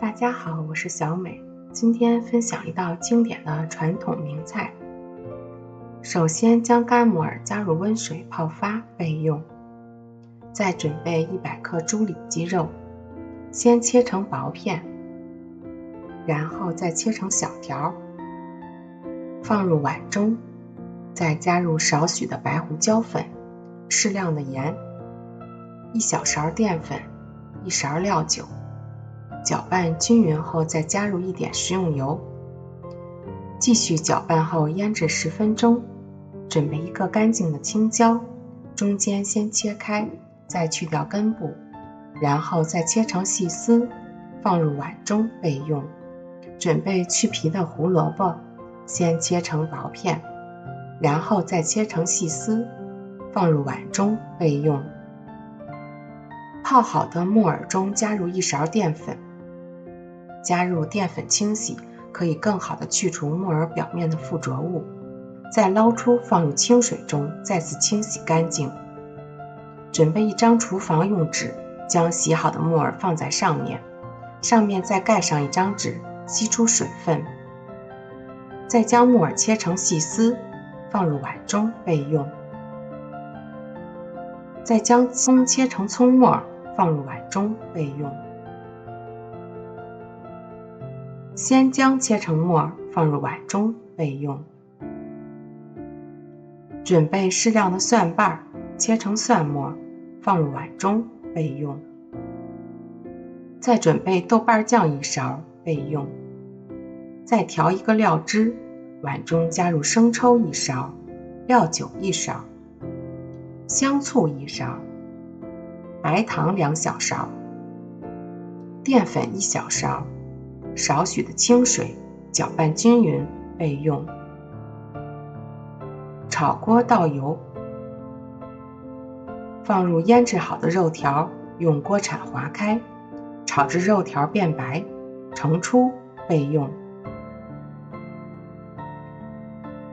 大家好，我是小美。今天分享一道经典的传统名菜。首先将干木耳加入温水泡发备用。再准备100克猪里脊肉，先切成薄片，然后再切成小条，放入碗中，再加入少许的白胡椒粉、适量的盐、1小勺淀粉、1勺料酒，搅拌均匀后再加入一点食用油，继续搅拌后腌制10分钟。准备一个干净的青椒，中间先切开，再去掉根部，然后再切成细丝，放入碗中备用。准备去皮的胡萝卜，先切成薄片，然后再切成细丝，放入碗中备用。泡好的木耳中加入1勺淀粉，加入淀粉清洗，可以更好的去除木耳表面的附着物。再捞出放入清水中，再次清洗干净。准备1张厨房用纸，将洗好的木耳放在上面，上面再盖上1张纸，吸出水分。再将木耳切成细丝，放入碗中备用。再将葱切成葱末，放入碗中备用。鲜姜切成末，放入碗中备用。准备适量的蒜瓣，切成蒜末，放入碗中备用。再准备豆瓣酱1勺备用。再调一个料汁，碗中加入生抽1勺，料酒1勺，香醋1勺，白糖2小勺，淀粉1小勺，少许的清水，搅拌均匀备用。炒锅倒油，放入腌制好的肉条，用锅铲划开，炒至肉条变白，盛出备用。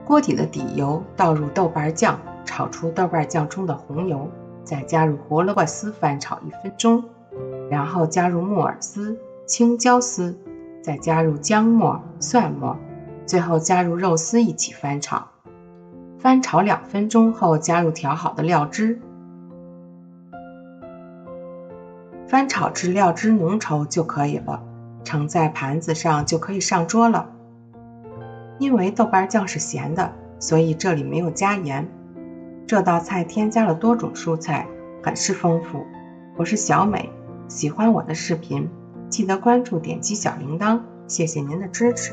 锅底的底油倒入豆瓣酱，炒出豆瓣酱中的红油，再加入胡萝卜丝翻炒1分钟，然后加入木耳丝、青椒丝，再加入姜末、蒜末，最后加入肉丝一起翻炒。翻炒2分钟后加入调好的料汁，翻炒至料汁浓稠就可以了，盛在盘子上就可以上桌了。因为豆瓣酱是咸的，所以这里没有加盐。这道菜添加了多种蔬菜，很是丰富。我是小美，喜欢我的视频，记得关注点击小铃铛，谢谢您的支持。